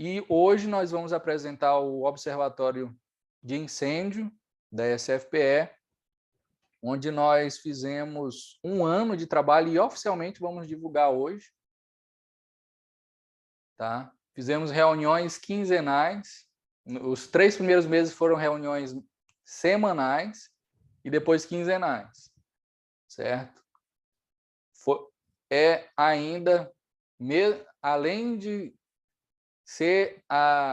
E hoje nós vamos apresentar o Observatório de Incêndio da SFPE, onde nós fizemos 1 ano de trabalho e oficialmente vamos divulgar hoje. Tá? Fizemos reuniões quinzenais. Os 3 primeiros meses foram reuniões semanais e depois quinzenais, certo? É ainda, além de ser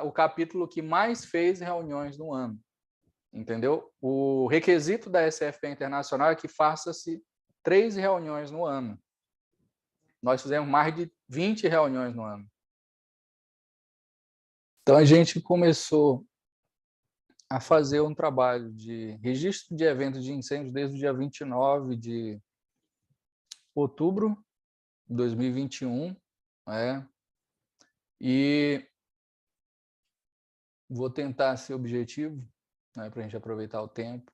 o capítulo que mais fez reuniões no ano, entendeu? O requisito da SFPE Internacional é que faça-se 3 reuniões no ano. Nós fizemos mais de 20 reuniões no ano. Então, a gente começou a fazer um trabalho de registro de eventos de incêndio desde o dia 29 de outubro de 2021, né? E vou tentar ser objetivo, né, para a gente aproveitar o tempo.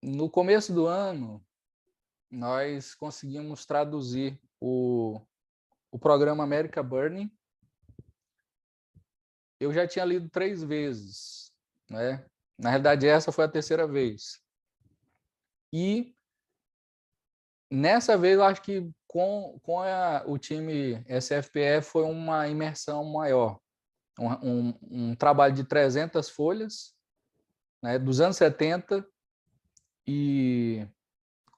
No começo do ano, nós conseguimos traduzir o programa America Burning. Eu já tinha lido 3 vezes, né? Na realidade, essa foi a terceira vez. E nessa vez, eu acho que com o time SFPE foi uma imersão maior. Um trabalho de 300 folhas, né, dos anos 70, e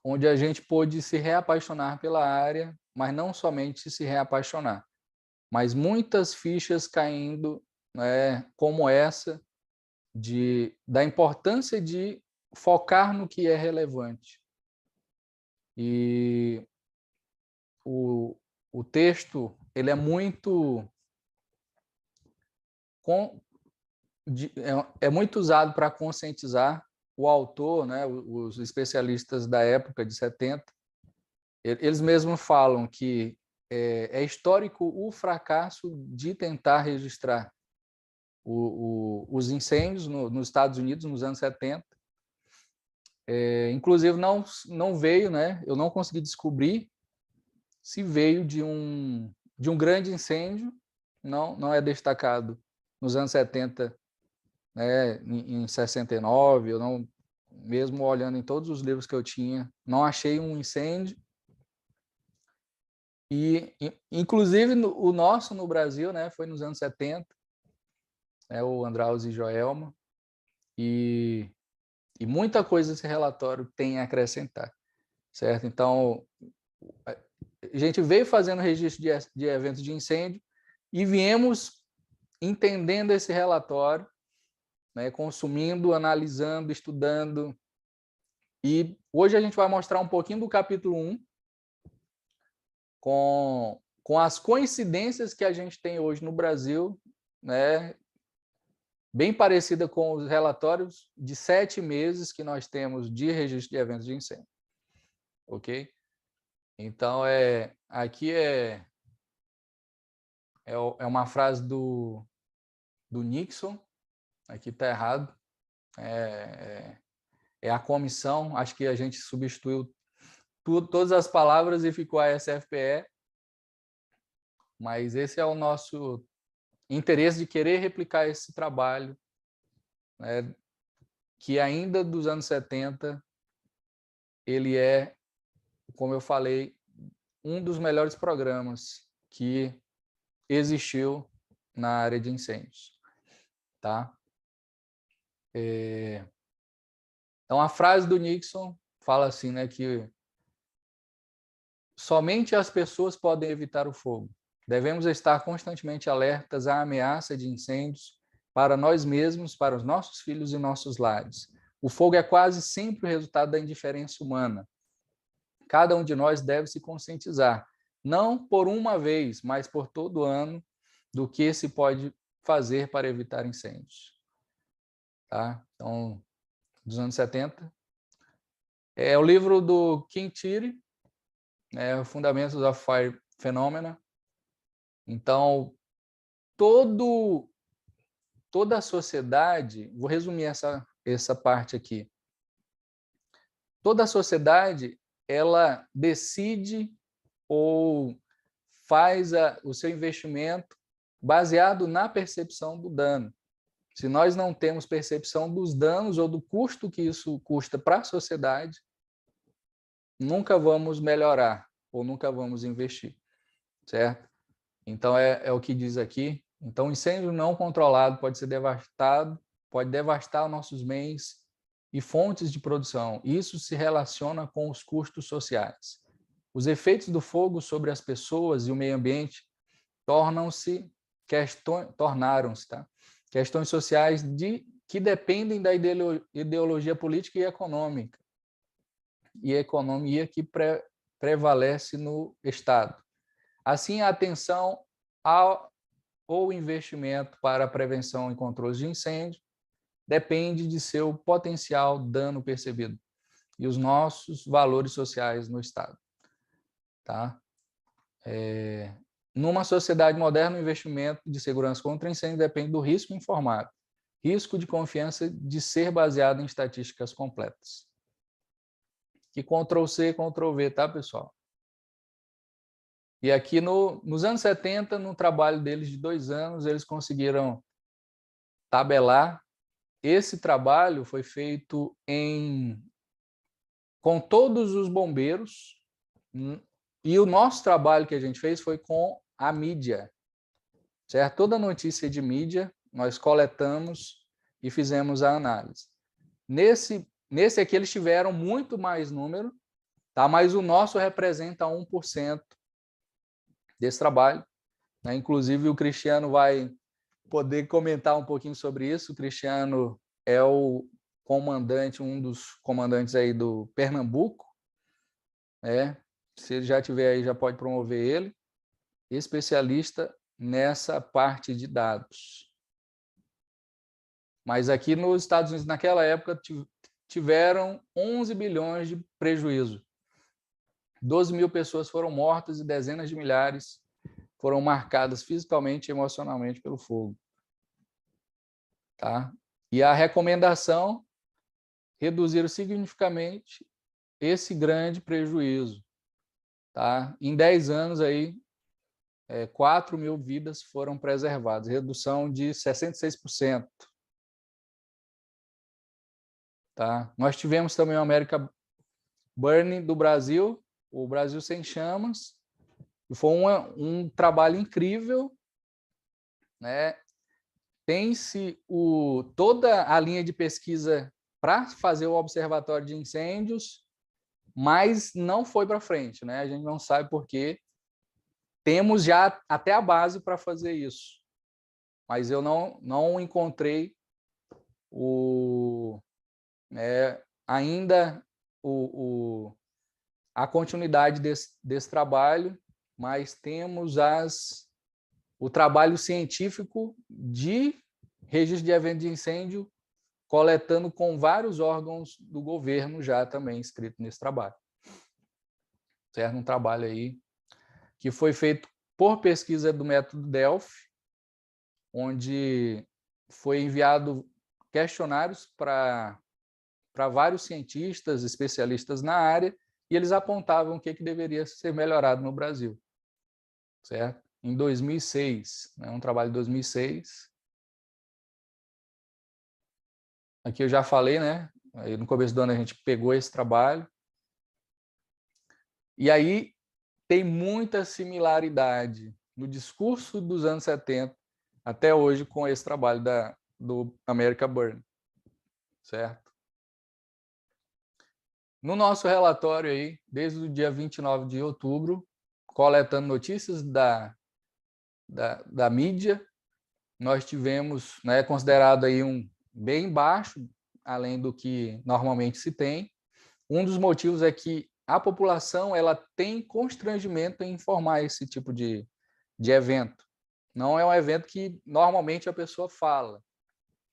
onde a gente pôde se reapaixonar pela área, mas não somente se reapaixonar, mas muitas fichas caindo, né, como essa, da importância de focar no que é relevante. E o texto ele é muito muito usado para conscientizar o autor, né, os especialistas da época de 70. Eles mesmos falam que é histórico o fracasso de tentar registrar os incêndios nos Estados Unidos nos anos 70. Inclusive, não veio, né, eu não consegui descobrir se veio de um grande incêndio, não é destacado nos anos 70, né, em 69, eu não, mesmo olhando em todos os livros que eu tinha, não achei um incêndio. E inclusive o nosso no Brasil, né, foi nos anos 70, né, o Andraus e Joelma, e muita coisa esse relatório tem a acrescentar, certo? Então, a gente veio fazendo registro de eventos de incêndio e viemos entendendo esse relatório, né, consumindo, analisando, estudando. E hoje a gente vai mostrar um pouquinho do capítulo 1, com as coincidências que a gente tem hoje no Brasil, né, bem parecida com os relatórios de 7 meses que nós temos de registro de eventos de incêndio. Ok? Então, aqui é uma frase do Nixon, aqui está errado, é a comissão, acho que a gente substituiu todas as palavras e ficou a SFPE, mas esse é o nosso interesse de querer replicar esse trabalho, né, que ainda dos anos 70, ele é, como eu falei, um dos melhores programas que existiu na área de incêndios. Tá? Então, a frase do Nixon fala assim, né, que somente as pessoas podem evitar o fogo. Devemos estar constantemente alertas à ameaça de incêndios para nós mesmos, para os nossos filhos e nossos lares. O fogo é quase sempre o resultado da indiferença humana. Cada um de nós deve se conscientizar, não por uma vez, mas por todo ano, do que se pode fazer para evitar incêndios. Tá? Então, dos anos 70. É o livro do Kim Thiry, Fundamentos of Fire Phenomena. Então, toda a sociedade, vou resumir essa parte aqui. Toda a sociedade, ela decide ou faz o seu investimento baseado na percepção do dano. Se nós não temos percepção dos danos ou do custo que isso custa para a sociedade, nunca vamos melhorar ou nunca vamos investir, certo? Então, é o que diz aqui. Então, incêndio não controlado pode ser devastado, pode devastar nossos bens e fontes de produção. Isso se relaciona com os custos sociais. Os efeitos do fogo sobre as pessoas e o meio ambiente tornaram-se questões sociais que dependem da ideologia política e econômica, e a economia que prevalece no Estado. Assim, a atenção ao investimento para a prevenção e controle de incêndio depende de seu potencial dano percebido e os nossos valores sociais no Estado. Tá? Numa sociedade moderna, o investimento de segurança contra incêndio depende do risco informado, risco de confiança de ser baseado em estatísticas completas. Que Ctrl+C, Ctrl+V, tá, pessoal? E aqui nos anos 70, no trabalho deles de 2 anos, eles conseguiram tabelar. Esse trabalho foi feito com todos os bombeiros, e o nosso trabalho que a gente fez foi com a mídia, certo? Toda notícia de mídia nós coletamos e fizemos a análise. Nesse aqui eles tiveram muito mais número, tá? Mas o nosso representa 1% desse trabalho, né? Inclusive o Cristiano vai poder comentar um pouquinho sobre isso. O Cristiano é o comandante, um dos comandantes aí do Pernambuco, né? Se ele já tiver aí, já pode promover ele, especialista nessa parte de dados. Mas aqui nos Estados Unidos, naquela época, tiveram 11 bilhões de prejuízo. 12 mil pessoas foram mortas e dezenas de milhares foram marcadas fisicamente e emocionalmente pelo fogo. Tá? E a recomendação, reduzir significativamente esse grande prejuízo. Tá? Em 10 anos, aí, 4 mil vidas foram preservadas, redução de 66%. Tá? Nós tivemos também o American Burn do Brasil, o Brasil Sem Chamas, e foi um trabalho incrível, né? Tem-se toda a linha de pesquisa para fazer o observatório de incêndios, mas não foi para frente, né? A gente não sabe por quê. Temos já até a base para fazer isso, mas eu não encontrei ainda a continuidade desse trabalho, mas temos o trabalho científico de registro de evento de incêndio, coletando com vários órgãos do governo já também inscrito nesse trabalho. Certo? Um trabalho aí que foi feito por pesquisa do método Delphi, onde foi enviado questionários para vários cientistas, especialistas na área, e eles apontavam o que deveria ser melhorado no Brasil. Certo? Em 2006, um trabalho de 2006. Aqui eu já falei, né? Aí no começo do ano a gente pegou esse trabalho. E aí tem muita similaridade no discurso dos anos 70 até hoje com esse trabalho do American Burn. Certo? No nosso relatório aí, desde o dia 29 de outubro, coletando notícias da mídia, nós tivemos, né, considerado aí bem baixo, além do que normalmente se tem. Um dos motivos é que a população ela tem constrangimento em informar esse tipo de evento. Não é um evento que normalmente a pessoa fala,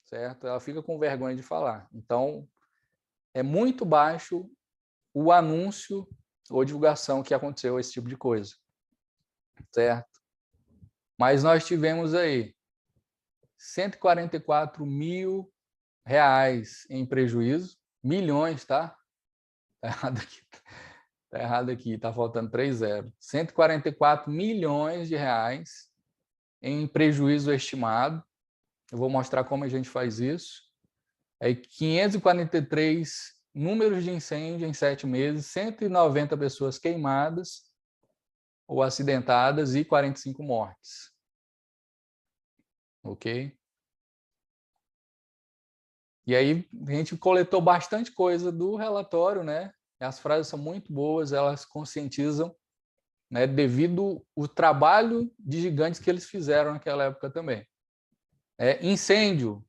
certo? Ela fica com vergonha de falar. Então, é muito baixo o anúncio ou divulgação que aconteceu esse tipo de coisa, certo? Mas nós tivemos aí 144 mil reais em prejuízo, milhões, tá? Tá errado aqui. Tá errado aqui, tá faltando 3 zeros. 144 milhões de reais em prejuízo estimado. Eu vou mostrar como a gente faz isso. 543 números de incêndio em 7 meses, 190 pessoas queimadas ou acidentadas e 45 mortes. Ok? E aí a gente coletou bastante coisa do relatório, né? As frases são muito boas, elas conscientizam, né, devido ao trabalho de gigantes que eles fizeram naquela época também. Incêndio.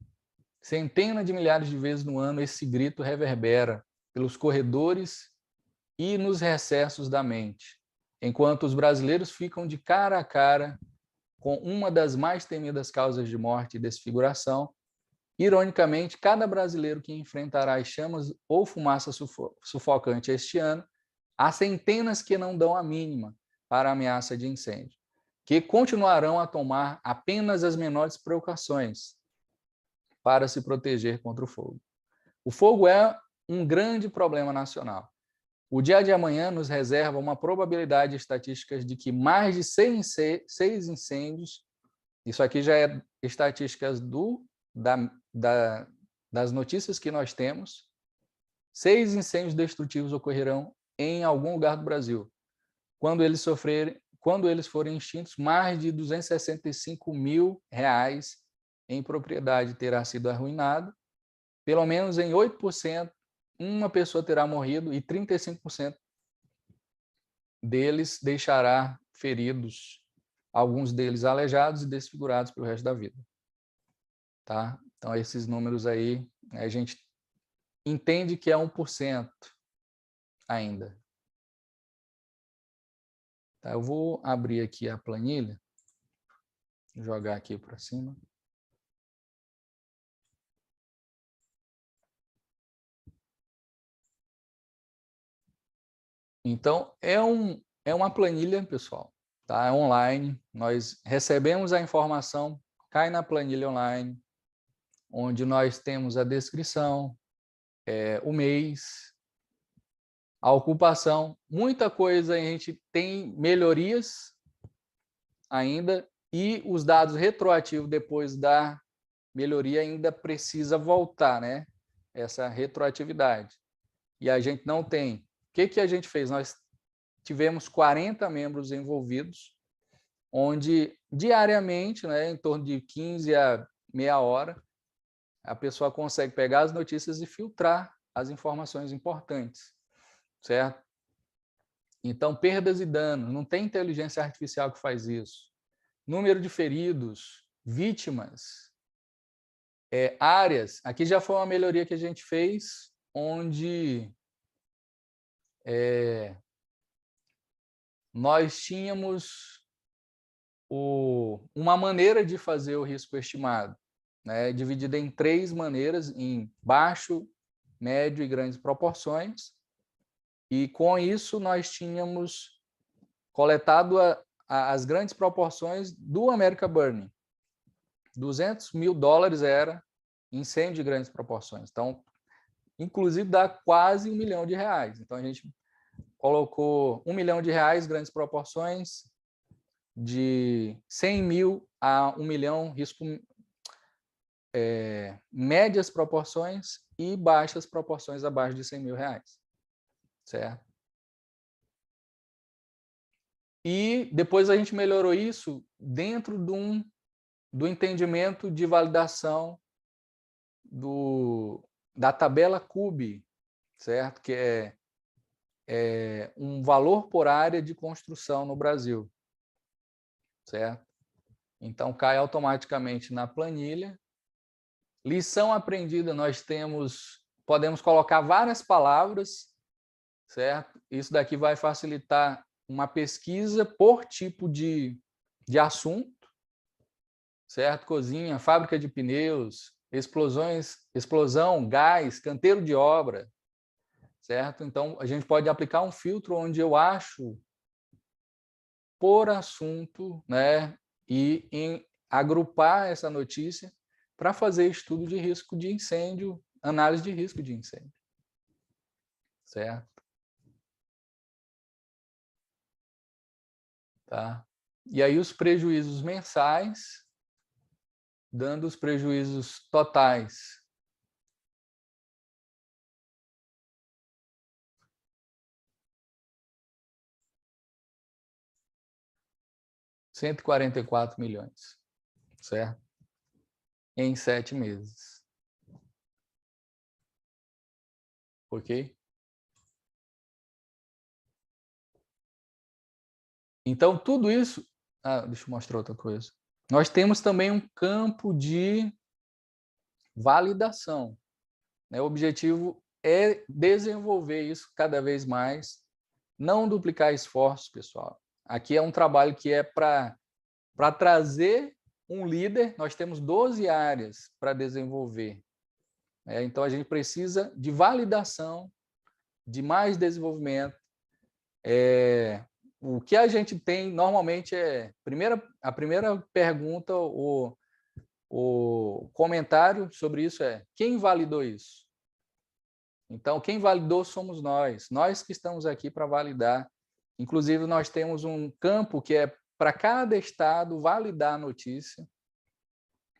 Centenas de milhares de vezes no ano esse grito reverbera pelos corredores e nos recessos da mente, enquanto os brasileiros ficam de cara a cara com uma das mais temidas causas de morte e desfiguração. Ironicamente, cada brasileiro que enfrentará as chamas ou fumaça sufocante este ano, há centenas que não dão a mínima para a ameaça de incêndio, que continuarão a tomar apenas as menores precauções para se proteger contra o fogo. O fogo é um grande problema nacional. O dia de amanhã nos reserva uma probabilidade estatística de que mais de 6 incêndios, isso aqui já é estatísticas das notícias que nós temos, 6 incêndios destrutivos ocorrerão em algum lugar do Brasil. Quando eles forem extintos, mais de R$265 mil em propriedade terá sido arruinado. Pelo menos em 8%, uma pessoa terá morrido e 35% deles deixará feridos, alguns deles aleijados e desfigurados pelo resto da vida. Tá? Então, esses números aí, a gente entende que é 1% ainda. Tá? Eu vou abrir aqui a planilha, jogar aqui para cima. Então, é uma planilha, pessoal, tá? É online, nós recebemos a informação, cai na planilha online, onde nós temos a descrição, o mês, a ocupação, muita coisa, a gente tem melhorias ainda, e os dados retroativos depois da melhoria ainda precisa voltar, né? Essa retroatividade. E a gente não tem. O que a gente fez? Nós tivemos 40 membros envolvidos, onde diariamente, né, em torno de 15 a meia hora, a pessoa consegue pegar as notícias e filtrar as informações importantes, certo? Então, perdas e danos, não tem inteligência artificial que faz isso. Número de feridos, vítimas, áreas. Aqui já foi uma melhoria que a gente fez, onde nós tínhamos uma maneira de fazer o risco estimado, né, dividida em 3 maneiras, em baixo, médio e grandes proporções, e com isso nós tínhamos coletado as grandes proporções do American Burning. $200 mil era incêndio de grandes proporções. Então, inclusive dá quase R$1 milhão. Então, a gente colocou R$1 milhão, grandes proporções, de 100 mil a 1 milhão, risco médias proporções e baixas proporções abaixo de R$100 mil, certo? E depois a gente melhorou isso dentro do entendimento de validação da tabela CUB, certo? Que é um valor por área de construção no Brasil, certo? Então, cai automaticamente na planilha. Lição aprendida, nós podemos colocar várias palavras, certo? Isso daqui vai facilitar uma pesquisa por tipo de assunto, certo? Cozinha, fábrica de pneus, explosão, gás, canteiro de obra, certo? Então, a gente pode aplicar um filtro onde eu acho por assunto, né? E agrupar essa notícia para fazer estudo de risco de incêndio, análise de risco de incêndio, certo? Tá? E aí os prejuízos mensais, dando os prejuízos totais. R$ 144 milhões, certo? Em 7 meses. Ok? Então, tudo isso... deixa eu mostrar outra coisa. Nós temos também um campo de validação, né? O objetivo é desenvolver isso cada vez mais, não duplicar esforços, pessoal. Aqui é um trabalho que é para trazer um líder. Nós temos 12 áreas para desenvolver. Então, a gente precisa de validação, de mais desenvolvimento. O que a gente tem normalmente é a primeira pergunta, o comentário sobre isso é: quem validou isso? Então, quem validou somos nós que estamos aqui para validar. Inclusive, nós temos um campo que é para cada estado validar a notícia.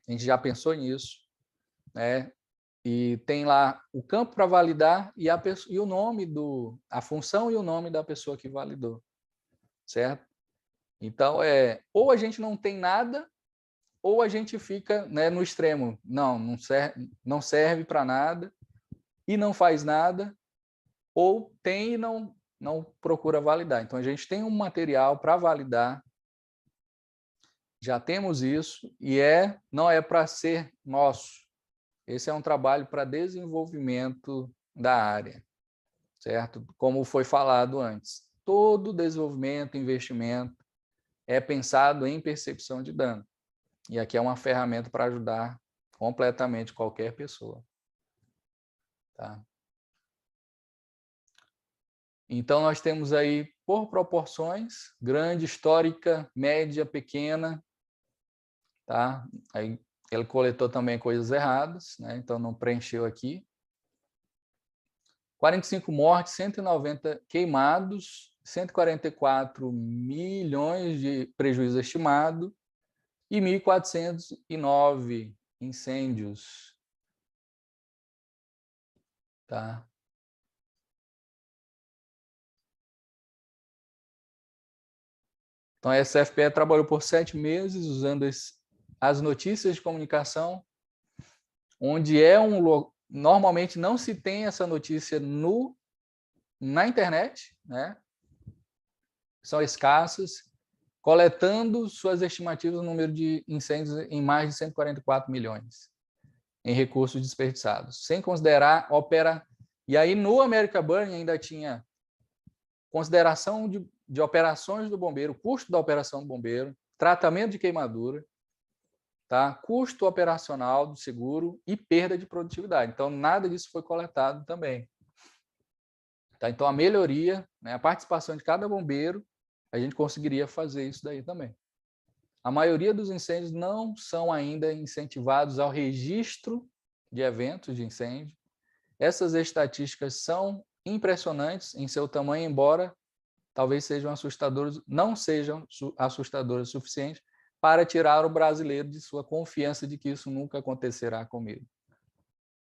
A gente já pensou nisso, né? E tem lá o campo para validar e o nome a função e o nome da pessoa que validou, certo? Então, ou a gente não tem nada, ou a gente fica, né, no extremo. Não serve para nada e não faz nada, ou tem e não procura validar. Então, a gente tem um material para validar, já temos isso, e não é para ser nosso. Esse é um trabalho para desenvolvimento da área, certo? Como foi falado antes, todo desenvolvimento, investimento é pensado em percepção de dano. E aqui é uma ferramenta para ajudar completamente qualquer pessoa. Tá? Então, nós temos aí, por proporções, grande, histórica, média, pequena. Tá? Aí ele coletou também coisas erradas, né? Então não preencheu aqui. 45 mortes, 190 queimados, 144 milhões de prejuízo estimado e 1.409 incêndios. Tá? Então, a SFPE trabalhou por 7 meses usando as notícias de comunicação, onde normalmente não se tem essa notícia na internet, né? São escassas, coletando suas estimativas do número de incêndios em mais de 144 milhões em recursos desperdiçados, sem considerar E aí, no American Burn, ainda tinha consideração de operações do bombeiro, custo da operação do bombeiro, tratamento de queimadura, tá? Custo operacional do seguro e perda de produtividade. Então, nada disso foi coletado também. Tá? Então, a melhoria, né, a participação de cada bombeiro, a gente conseguiria fazer isso daí também. A maioria dos incêndios não são ainda incentivados ao registro de eventos de incêndio. Essas estatísticas são impressionantes em seu tamanho, embora talvez sejam assustadoras, não sejam assustadoras o suficiente para tirar o brasileiro de sua confiança de que isso nunca acontecerá comigo.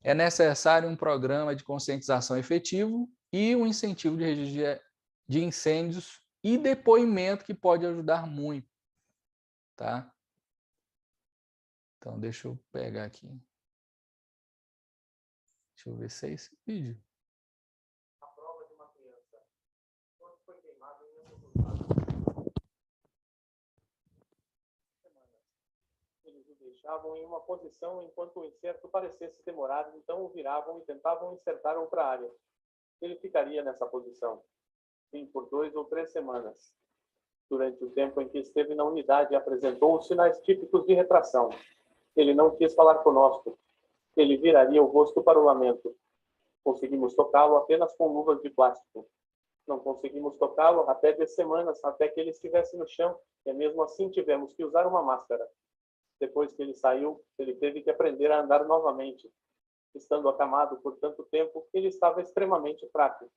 É necessário um programa de conscientização efetivo e um incentivo de registro de incêndios e depoimento que pode ajudar muito. Tá? Então, deixa eu pegar aqui. Deixa eu ver se é esse vídeo. A prova de uma criança. Quando foi queimado em um eles o deixavam em uma posição enquanto o inserto parecesse demorar, então o viravam e tentavam insertar outra área. Ele ficaria nessa posição, sim, por 2 ou 3 semanas. Durante o tempo em que esteve na unidade, apresentou os sinais típicos de retração. Ele não quis falar conosco. Ele viraria o rosto para o lamento. Conseguimos tocá-lo apenas com luvas de plástico. Não conseguimos tocá-lo até 10 semanas, até que ele estivesse no chão, e mesmo assim tivemos que usar uma máscara. Depois que ele saiu, ele teve que aprender a andar novamente. Estando acamado por tanto tempo, ele estava extremamente fraco.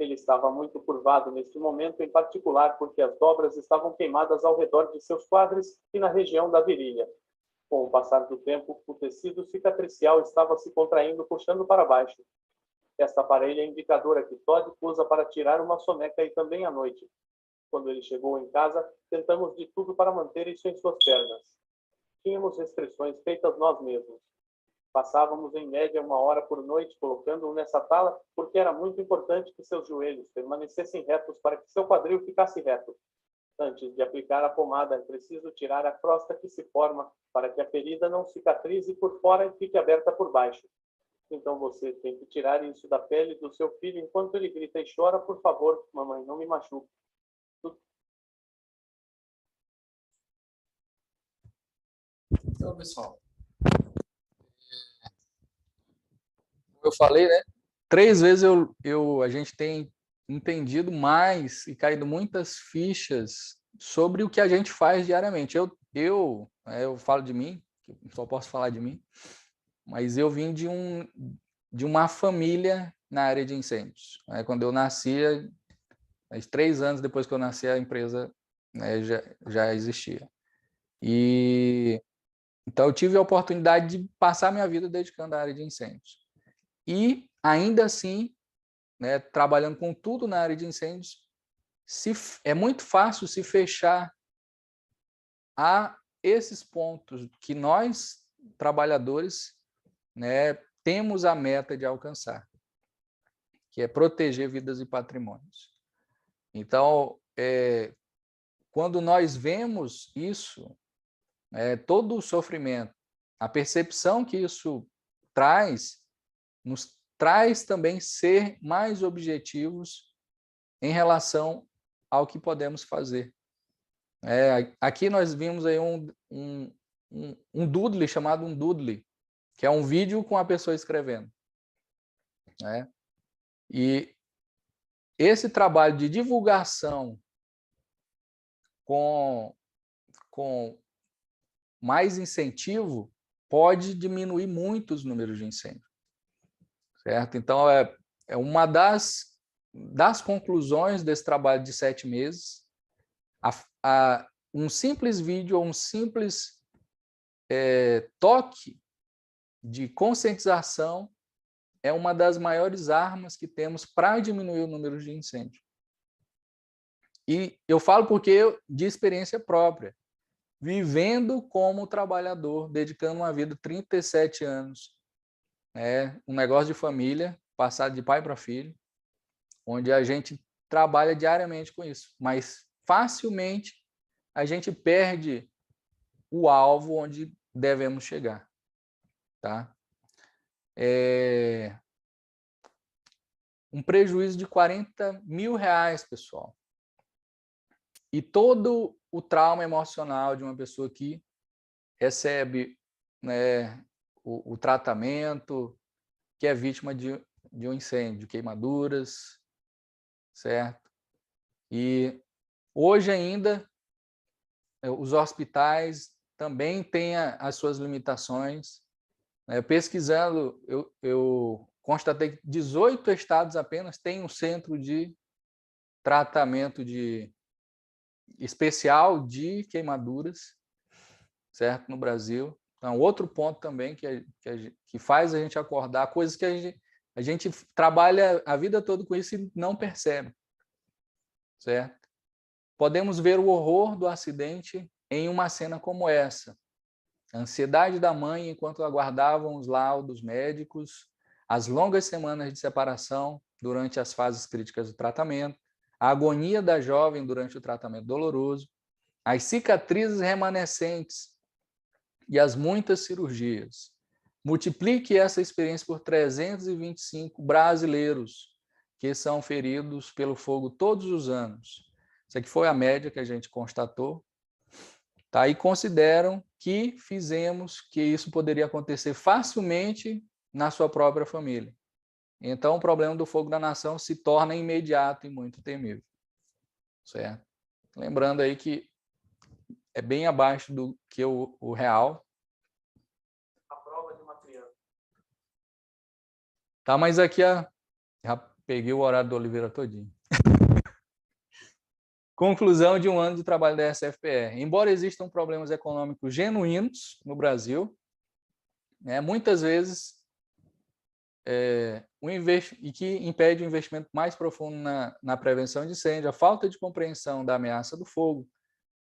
Ele estava muito curvado neste momento, em particular porque as dobras estavam queimadas ao redor de seus quadris e na região da virilha. Com o passar do tempo, o tecido cicatricial estava se contraindo, puxando para baixo. Esta parelha é indicadora que Todd usa para tirar uma soneca e também à noite. Quando ele chegou em casa, tentamos de tudo para manter isso em suas pernas. Tínhamos restrições feitas nós mesmos. Passávamos em média 1 hora por noite colocando-o nessa tala, porque era muito importante que seus joelhos permanecessem retos para que seu quadril ficasse reto. Antes de aplicar a pomada, é preciso tirar a crosta que se forma para que a ferida não cicatrize por fora e fique aberta por baixo. Então você tem que tirar isso da pele do seu filho enquanto ele grita e chora, por favor, mamãe, não me machuque. Então, pessoal, como eu falei, né? 3 vezes a gente tem entendido mais e caído muitas fichas sobre o que a gente faz diariamente. Eu falo de mim, só posso falar de mim, mas eu vim de uma família na área de incêndios. Quando eu nasci, 3 anos depois que eu nasci, a empresa, né, já existia. E então eu tive a oportunidade de passar minha vida dedicando à área de incêndios. E ainda assim, né, trabalhando com tudo na área de incêndios, é muito fácil se fechar a esses pontos que nós, trabalhadores, né, temos a meta de alcançar, que é proteger vidas e patrimônios. Então, quando nós vemos isso, todo o sofrimento, a percepção que isso traz, nos traz também ser mais objetivos em relação ao que podemos fazer. Aqui nós vimos aí um doodle, chamado um doodle, que é um vídeo com a pessoa escrevendo. Né? E esse trabalho de divulgação com mais incentivo pode diminuir muito os números de incêndio. Certo? Então, é uma das conclusões desse trabalho de 7 meses. Um simples vídeo ou um simples toque de conscientização é uma das maiores armas que temos para diminuir o número de incêndio. E eu falo porque de experiência própria, vivendo como trabalhador, dedicando uma vida, 37 anos, um negócio de família, passado de pai para filho, onde a gente trabalha diariamente com isso, mas facilmente a gente perde o alvo onde devemos chegar. Tá? Um prejuízo de R$40 mil, pessoal. E todo o trauma emocional de uma pessoa que recebe, né, o tratamento, que é vítima de um incêndio, queimaduras, certo? E hoje ainda os hospitais também têm as suas limitações. Pesquisando, eu constatei que 18 estados apenas têm um centro de tratamento especial de queimaduras, certo? No Brasil. Então, outro ponto também que faz a gente acordar, coisas que a gente trabalha a vida toda com isso e não percebe, certo? Podemos ver o horror do acidente em uma cena como essa. A ansiedade da mãe enquanto aguardavam os laudos médicos, as longas semanas de separação durante as fases críticas do tratamento, a agonia da jovem durante o tratamento doloroso, as cicatrizes remanescentes e as muitas cirurgias. Multiplique essa experiência por 325 brasileiros que são feridos pelo fogo todos os anos. Isso aqui foi a média que a gente constatou. Tá? E consideram que isso poderia acontecer facilmente na sua própria família. Então, o problema do fogo da nação se torna imediato e muito temível. Certo? Lembrando aí que é bem abaixo do que o real. A prova de uma criança. Tá, mas aqui já Peguei o horário do Oliveira todinho. Conclusão de um ano de trabalho da SFPR. Embora existam problemas econômicos genuínos no Brasil, muitas vezes, e que impede o investimento mais profundo na prevenção de incêndio, a falta de compreensão da ameaça do fogo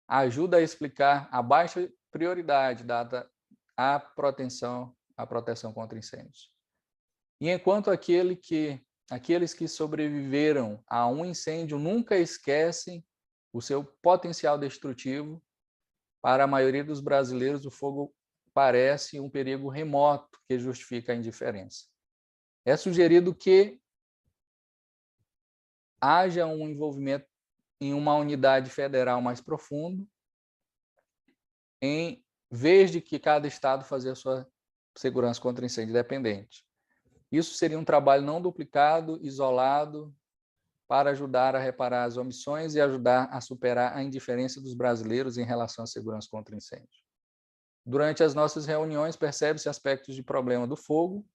ajuda a explicar a baixa prioridade dada à proteção contra incêndios. E enquanto aqueles que sobreviveram a um incêndio nunca esquecem o seu potencial destrutivo, para a maioria dos brasileiros o fogo parece um perigo remoto que justifica a indiferença. É sugerido que haja um envolvimento em uma unidade federal mais profundo, em vez de que cada estado fazer a sua segurança contra incêndio independente. Isso seria um trabalho não duplicado, isolado, para ajudar a reparar as omissões e ajudar a superar a indiferença dos brasileiros em relação à segurança contra incêndio. Durante as nossas reuniões, percebe-se aspectos de problema do fogo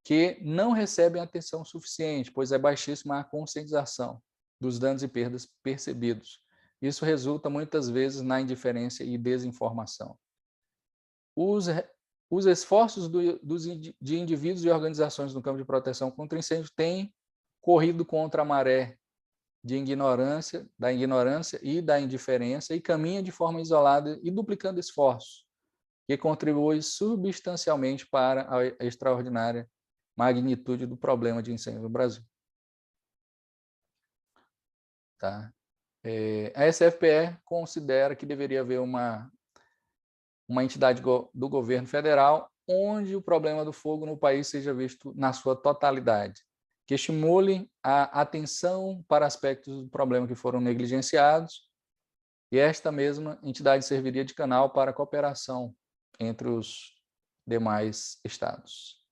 que não recebem atenção suficiente, pois é baixíssima a conscientização dos danos e perdas percebidos. Isso resulta muitas vezes na indiferença e desinformação. Os esforços de indivíduos e organizações no campo de proteção contra incêndio têm corrido contra a maré da ignorância e da indiferença e caminha de forma isolada e duplicando esforços, que contribui substancialmente para a extraordinária magnitude do problema de incêndio no Brasil. Tá? A SFPE considera que deveria haver uma entidade do governo federal onde o problema do fogo no país seja visto na sua totalidade, que estimule a atenção para aspectos do problema que foram negligenciados, e esta mesma entidade serviria de canal para a cooperação entre os demais estados.